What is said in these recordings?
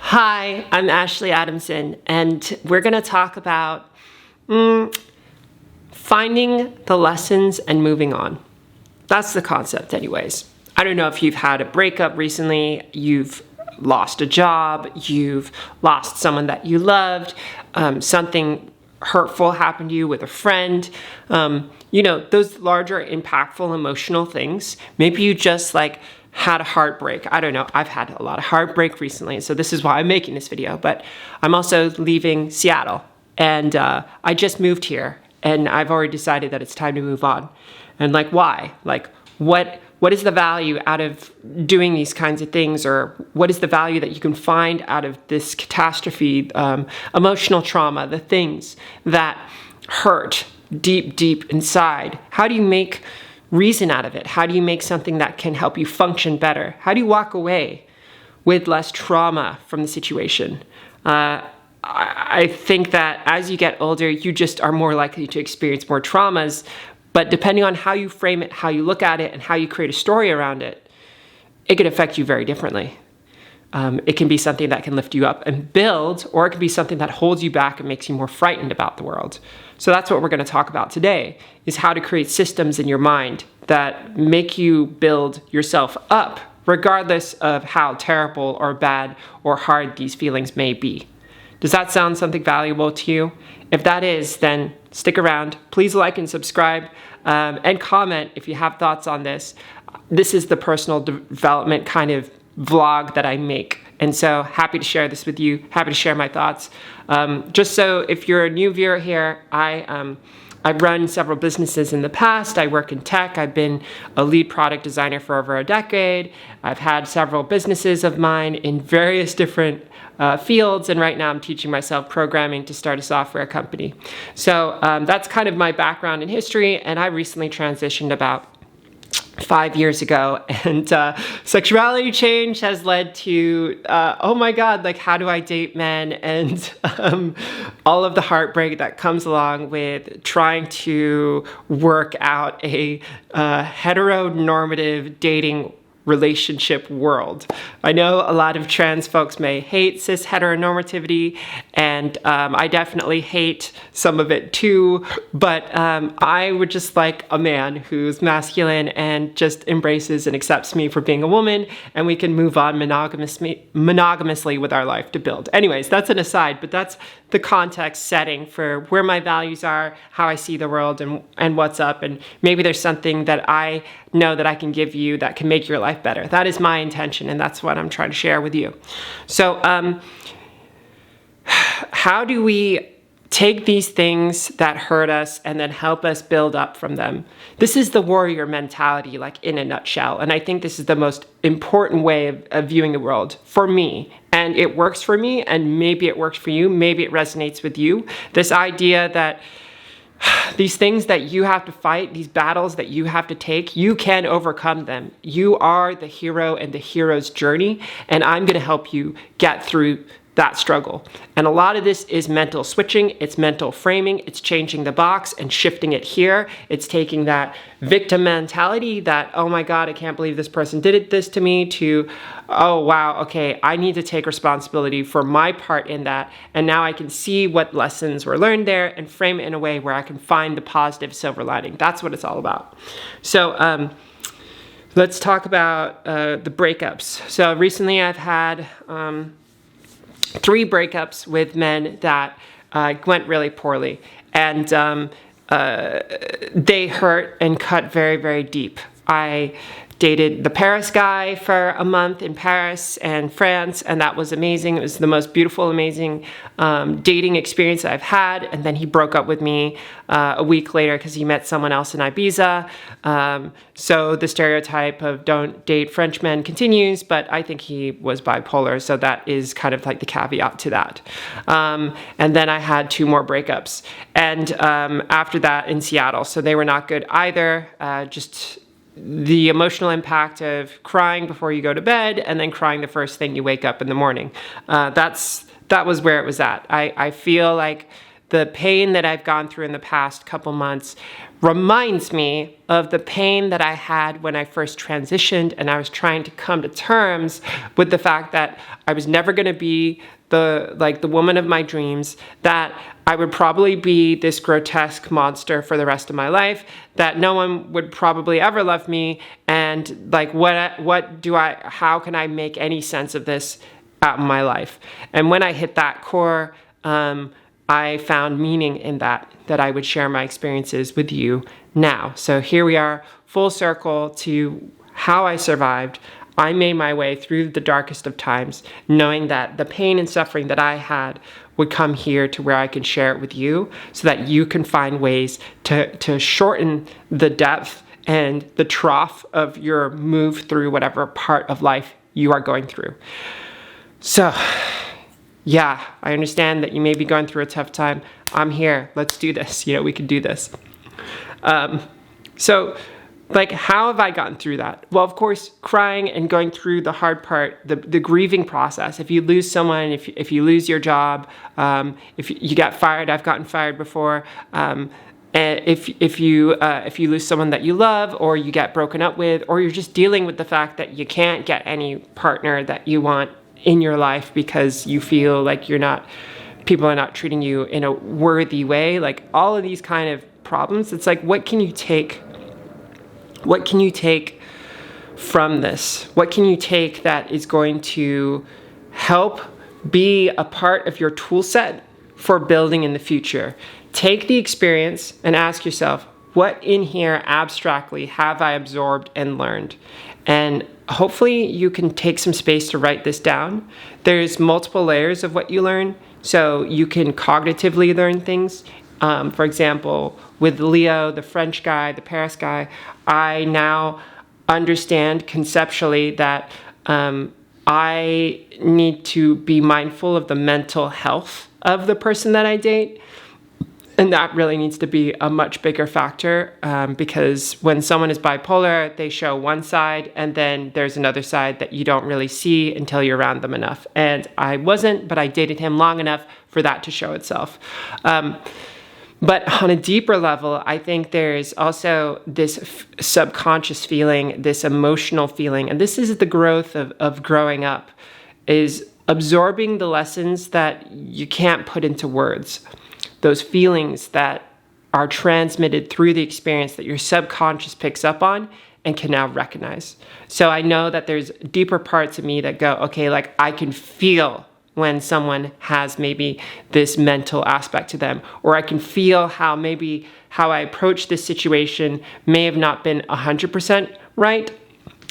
Hi, I'm Ashley Adamson, and we're going to talk about finding the lessons and moving on. That's the concept anyways. I don't know if you've had a breakup recently, you've lost a job, you've lost someone that you loved, something hurtful happened to you with a friend, those larger impactful emotional things. Maybe you just had a heartbreak. I don't know. I've had a lot of heartbreak recently, so this is why I'm making this video. But I'm also leaving Seattle, and I just moved here, and I've already decided that it's time to move on. And why? What is the value out of doing these kinds of things, or what is the value that you can find out of this catastrophe, emotional trauma, the things that hurt deep inside? How do you make reason out of it? How do you make something that can help you function better? How do you walk away with less trauma from the situation? I think that as you get older, you just are more likely to experience more traumas, but depending on how you frame it, how you look at it, and how you create a story around it, it can affect you very differently. It can be something that can lift you up and build, or it can be something that holds you back and makes you more frightened about the world. So that's what we're going to talk about today, is how to create systems in your mind that make you build yourself up, regardless of how terrible or bad or hard these feelings may be. Does that sound something valuable to you? If that is, then stick around. Please like and subscribe, and comment if you have thoughts on this. This is the personal development kind of vlog that I make. And so happy to share this with you, happy to share my thoughts. Just so if you're a new viewer here, I've run several businesses in the past. I work in tech. I've been a lead product designer for over a decade. I've had several businesses of mine in various different fields, and right now I'm teaching myself programming to start a software company. So that's kind of my background in history, and I recently transitioned about 5 years ago, and sexuality change has led to, oh my God, how do I date men, and all of the heartbreak that comes along with trying to work out a heteronormative dating relationship world. I know a lot of trans folks may hate cis heteronormativity, and I definitely hate some of it too, but I would just like a man who's masculine and just embraces and accepts me for being a woman, and we can move on monogamously with our life to build. Anyways, that's an aside, but that's the context setting for where my values are, how I see the world, and what's up, and maybe there's something that I know that I can give you that can make your life better. That is my intention, and that's what I'm trying to share with you. So how do we take these things that hurt us and then help us build up from them? This is the warrior mentality, in a nutshell, and I think this is the most important way of viewing the world for me. And it works for me, and maybe it works for you, maybe it resonates with you. This idea that these things that you have to fight, these battles that you have to take, you can overcome them. You are the hero and the hero's journey, and I'm going to help you get through that struggle. And a lot of this is mental switching, it's mental framing, it's changing the box and shifting it here. It's taking that victim mentality that, oh my God, I can't believe this person did this to me, to, oh wow, okay, I need to take responsibility for my part in that. And now I can see what lessons were learned there and frame it in a way where I can find the positive silver lining. That's what it's all about. So let's talk about the breakups. So recently I've had 3 breakups with men that went really poorly, and they hurt and cut very deep. I dated the Paris guy for a month in Paris and France, and that was amazing. It was the most beautiful, amazing dating experience I've had. And then he broke up with me a week later because he met someone else in Ibiza. So the stereotype of don't date French men continues, but I think he was bipolar, so that is kind of the caveat to that. And then I had 2 more breakups, and after that in Seattle, so they were not good either. Just the emotional impact of crying before you go to bed and then crying the first thing you wake up in the morning. That was where it was at. I feel like the pain that I've gone through in the past couple months reminds me of the pain that I had when I first transitioned and I was trying to come to terms with the fact that I was never going to be the woman of my dreams, that I would probably be this grotesque monster for the rest of my life, that no one would probably ever love me, and like how can I make any sense of this out in my life? And when I hit that core, I found meaning in that I would share my experiences with you now. So here we are, full circle to how I survived. I made my way through the darkest of times, knowing that the pain and suffering that I had would come here to where I can share it with you so that you can find ways to shorten the depth and the trough of your move through whatever part of life you are going through. So, yeah, I understand that you may be going through a tough time. I'm here. Let's do this. We can do this. So, how have I gotten through that? Well, of course, crying and going through the hard part, the grieving process. If you lose someone, if you lose your job, if you get fired, I've gotten fired before. If you lose someone that you love, or you get broken up with, or you're just dealing with the fact that you can't get any partner that you want in your life because you feel like people are not treating you in a worthy way, all of these kind of problems, it's what can you take? What can you take from this? What can you take that is going to help be a part of your tool set for building in the future? Take the experience and ask yourself, what in here abstractly have I absorbed and learned? And hopefully you can take some space to write this down. There's multiple layers of what you learn, so you can cognitively learn things. For example, with Leo, the French guy, the Paris guy, I now understand conceptually that I need to be mindful of the mental health of the person that I date. And that really needs to be a much bigger factor because when someone is bipolar, they show one side and then there's another side that you don't really see until you're around them enough. And I wasn't, but I dated him long enough for that to show itself. But on a deeper level, I think there's also this subconscious feeling, this emotional feeling, and this is the growth of growing up, is absorbing the lessons that you can't put into words. Those feelings that are transmitted through the experience that your subconscious picks up on and can now recognize. So I know that there's deeper parts of me that go, okay, I can feel when someone has maybe this mental aspect to them, or I can feel how I approach this situation may have not been 100% right.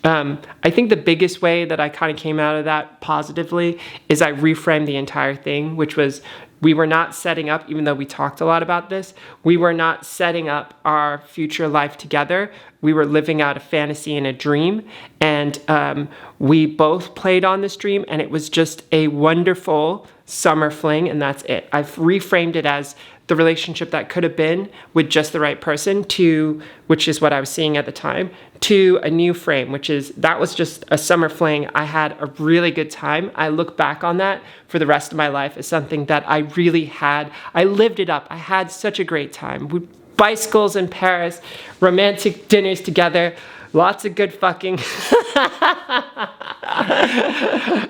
I think the biggest way that I kind of came out of that positively is I reframed the entire thing, which was we were not setting up, even though we talked a lot about this, we were not setting up our future life together. We were living out a fantasy and a dream, and we both played on this dream, and it was just a wonderful summer fling, and that's it. I've reframed it as the relationship that could have been with just the right person which is what I was seeing at the time, to a new frame, that was just a summer fling. I had a really good time. I look back on that for the rest of my life as something that I really had. I lived it up. I had such a great time. We bicycles in Paris, romantic dinners together, lots of good fucking.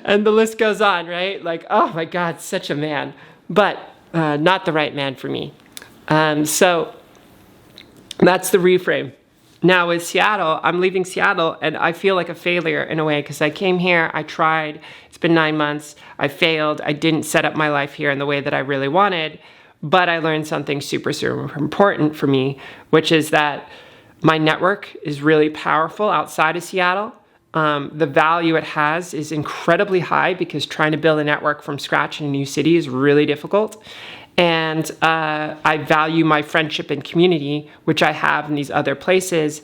And the list goes on, right? Oh my God, such a man. But not the right man for me. So that's the reframe. Now with Seattle, I'm leaving Seattle and I feel like a failure in a way because I came here, I tried, it's been 9 months, I failed, I didn't set up my life here in the way that I really wanted, but I learned something super, super important for me, which is that my network is really powerful outside of Seattle. The value it has is incredibly high because trying to build a network from scratch in a new city is really difficult. And I value my friendship and community, which I have in these other places,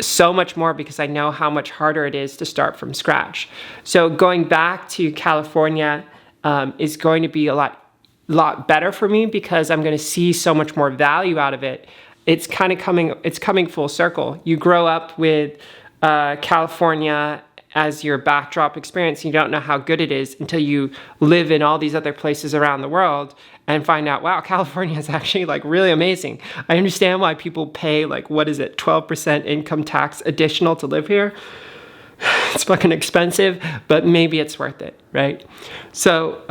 so much more because I know how much harder it is to start from scratch. So going back to California is going to be a lot better for me because I'm going to see so much more value out of it. It's coming full circle. You grow up with California as your backdrop experience. You don't know how good it is until you live in all these other places around the world and find out, wow, California is actually like really amazing. I understand why people pay like, 12% income tax additional to live here. It's fucking expensive, but maybe it's worth it, right? So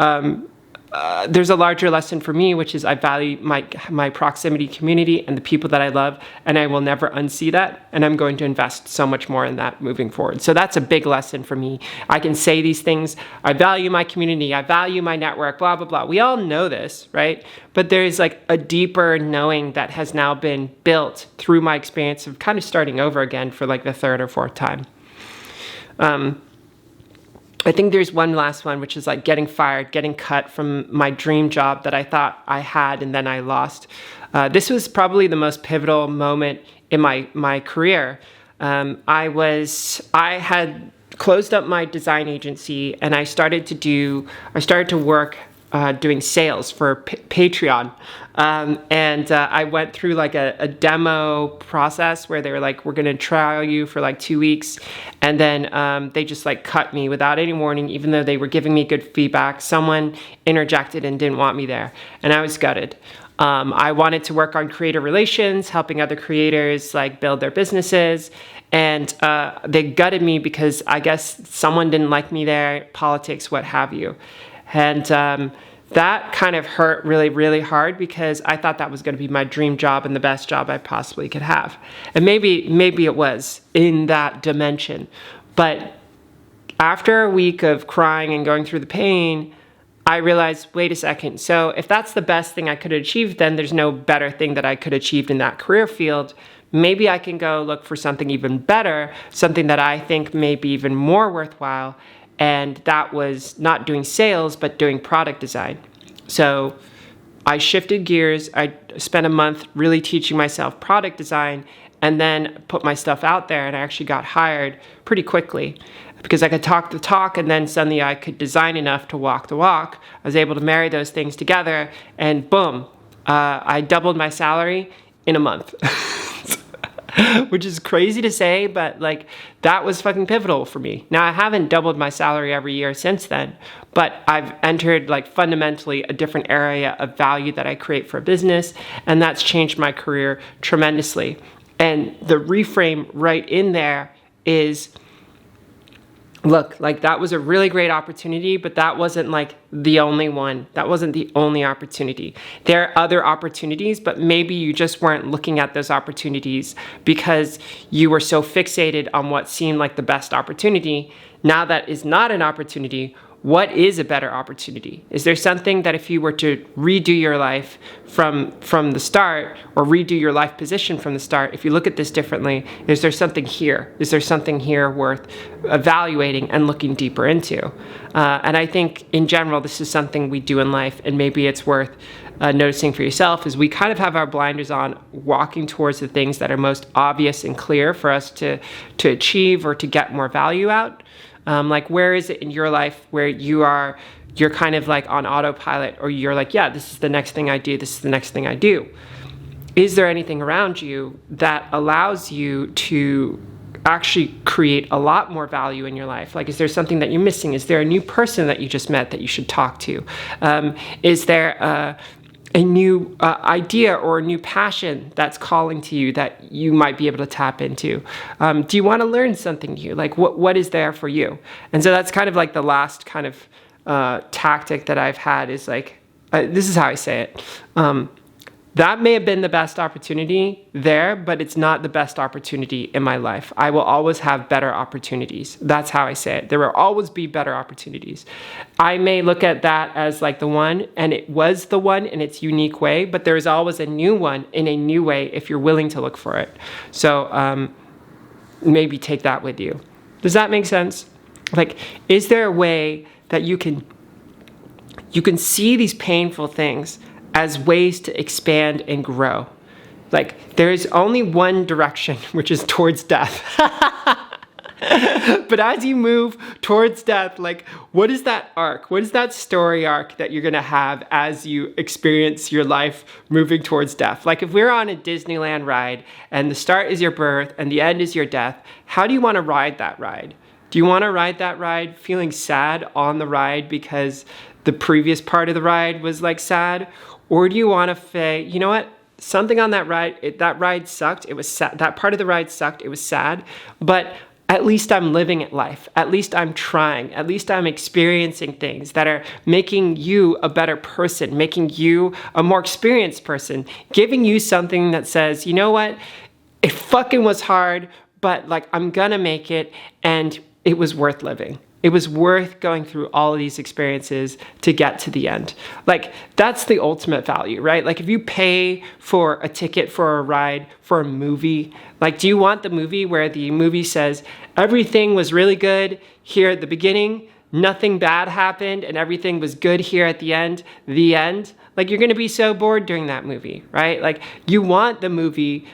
there's a larger lesson for me, which is I value my proximity community and the people that I love, and I will never unsee that, and I'm going to invest so much more in that moving forward. So that's a big lesson for me. I can say these things, I value my community, I value my network, blah, blah, blah. We all know this, right? But there's like a deeper knowing that has now been built through my experience of kind of starting over again for like the third or fourth time. I think there's one last one, which is like getting fired, getting cut from my dream job that I thought I had and then I lost. This was probably the most pivotal moment in my career. I had closed up my design agency and I started to work doing sales for Patreon. I went through like a demo process where they were like, we're going to trial you for like 2 weeks. And then they just like cut me without any warning, even though they were giving me good feedback. Someone interjected and didn't want me there. And I was gutted. I wanted to work on creator relations, helping other creators like build their businesses. And they gutted me because I guess someone didn't like me there, politics, what have you. And that kind of hurt really, really hard because I thought that was going to be my dream job and the best job I possibly could have. And maybe it was in that dimension. But after a week of crying and going through the pain, I realized, wait a second. So if that's the best thing I could achieve, then there's no better thing that I could achieve in that career field. Maybe I can go look for something even better, something that I think may be even more worthwhile. And that was not doing sales, but doing product design. So I shifted gears. I spent a month really teaching myself product design and then put my stuff out there. And I actually got hired pretty quickly because I could talk the talk and then suddenly I could design enough to walk the walk. I was able to marry those things together and boom, I doubled my salary in a month. Which is crazy to say, but like that was fucking pivotal for me. Now I haven't doubled my salary every year since then, but I've entered like fundamentally a different area of value that I create for a business, and that's changed my career tremendously. And the reframe right in there is, look, like that was a really great opportunity, but that wasn't like the only one. That wasn't the only opportunity. There are other opportunities, but maybe you just weren't looking at those opportunities because you were so fixated on what seemed like the best opportunity. Now that is not an opportunity. What is a better opportunity? Is there something that if you were to redo your life from the start or redo your life position from the start, if you look at this differently, is there something here? Is there something here worth evaluating and looking deeper into? And I think in general, this is something we do in life, and maybe it's worth noticing for yourself is we kind of have our blinders on walking towards the things that are most obvious and clear for us to achieve or to get more value out. Like where is it in your life where you're kind of like on autopilot, or you're like, yeah, this is the next thing I do. This is the next thing I do. Is there anything around you that allows you to actually create a lot more value in your life? Like, is there something that you're missing? Is there a new person that you just met that you should talk to? Is there a new idea or a new passion that's calling to you that you might be able to tap into? Do you want to learn something new? Like what is there for you? And so that's kind of like the last kind of tactic that I've had is like, this is how I say it. That may have been the best opportunity there, but it's not the best opportunity in my life. I will always have better opportunities. That's how I say it. There will always be better opportunities. I may look at that as like the one, and it was the one in its unique way, but there is always a new one in a new way if you're willing to look for it. So maybe take that with you. Does that make sense? Like, is there a way that you can see these painful things as ways to expand and grow? Like, there is only one direction, which is towards death. But as you move towards death, like, what is that arc? What is that story arc that you're gonna have as you experience your life moving towards death? Like, if we're on a Disneyland ride and the start is your birth and the end is your death, how do you wanna ride that ride? Do you want to ride that ride feeling sad on the ride because the previous part of the ride was like sad? Or do you want to say, you know what? Something on that ride, that ride sucked. It was sad. That part of the ride sucked. It was sad. But at least I'm living at life. At least I'm trying. At least I'm experiencing things that are making you a better person, making you a more experienced person, giving you something that says, you know what? It fucking was hard, but like I'm gonna make it, and it was worth living. It was worth going through all of these experiences to get to the end. Like, that's the ultimate value, right? Like, if you pay for a ticket for a ride, for a movie, like, do you want the movie where the movie says, everything was really good here at the beginning, nothing bad happened, and everything was good here at the end, the end? Like, you're gonna be so bored during that movie, right? Like, you want the movie,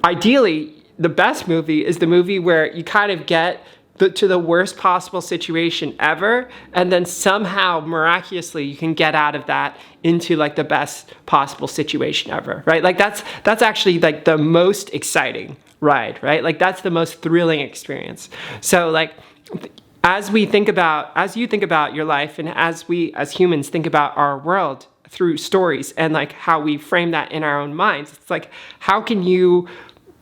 ideally, the best movie is the movie where you kind of get to the worst possible situation ever, and then somehow miraculously you can get out of that into like the best possible situation ever, right? Like that's actually like the most exciting ride, right? Like that's the most thrilling experience. So like as you think about your life, and as we as humans think about our world through stories and like how we frame that in our own minds, it's like, how can you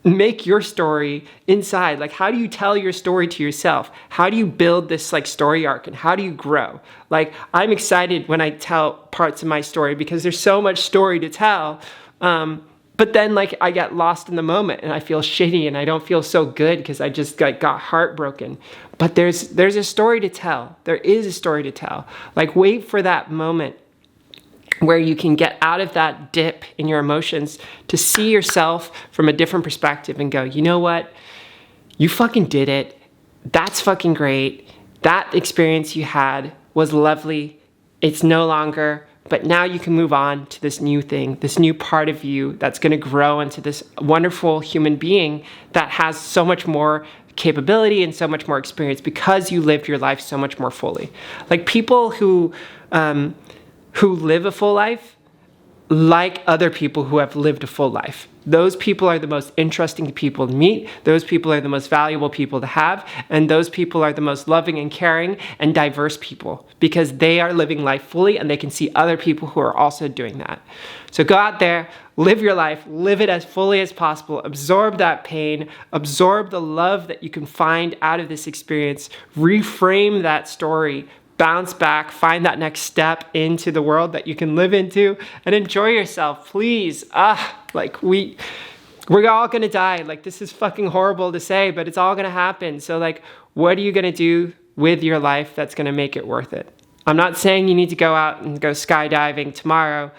make your story inside? Like, how do you tell your story to yourself? How do you build this like story arc, and how do you grow? Like, I'm excited when I tell parts of my story because there's so much story to tell. But then like I get lost in the moment and I feel shitty and I don't feel so good because I just like got heartbroken. But there's a story to tell. There is a story to tell. Like, wait for that moment where you can get out of that dip in your emotions to see yourself from a different perspective and go, you know what? You fucking did it. That's fucking great. That experience you had was lovely. It's no longer, but now you can move on to this new thing, this new part of you that's gonna grow into this wonderful human being that has so much more capability and so much more experience because you lived your life so much more fully. Like, people who live a full life like other people who have lived a full life. Those people are the most interesting people to meet. Those people are the most valuable people to have. And those people are the most loving and caring and diverse people because they are living life fully and they can see other people who are also doing that. So go out there, live your life, live it as fully as possible, absorb that pain, absorb the love that you can find out of this experience, reframe that story, bounce back, find that next step into the world that you can live into, and enjoy yourself, please. Like we're all gonna die. Like, this is fucking horrible to say, but it's all gonna happen. So like, what are you gonna do with your life that's gonna make it worth it? I'm not saying you need to go out and go skydiving tomorrow.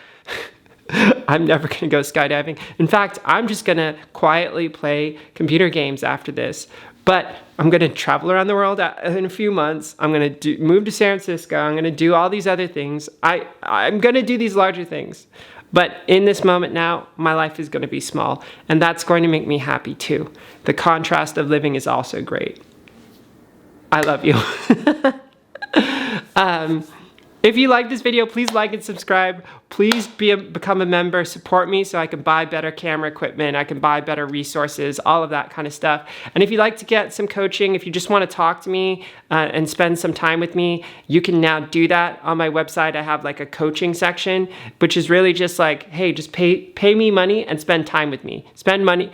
I'm never gonna go skydiving. In fact, I'm just gonna quietly play computer games after this. But I'm gonna travel around the world in a few months. I'm gonna move to San Francisco. I'm gonna do all these other things. I'm gonna do these larger things. But in this moment now, my life is gonna be small. And that's going to make me happy too. The contrast of living is also great. I love you. If you like this video, please like and subscribe. Please become a member, support me so I can buy better camera equipment, I can buy better resources, all of that kind of stuff. And if you'd like to get some coaching, if you just want to talk to me and spend some time with me, you can now do that. On my website, I have like a coaching section, which is really just like, hey, just pay me money and spend time with me. Spend money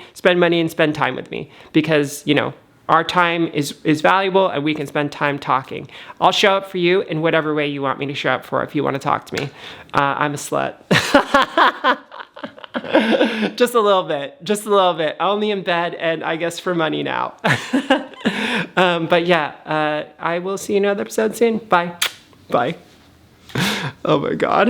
and spend time with me, because, you know, our time is valuable and we can spend time talking. I'll show up for you in whatever way you want me to show up for if you want to talk to me. I'm a slut. Just a little bit. Only in bed and I guess for money now. But yeah, I will see you in another episode soon. Bye. Bye. Oh my God.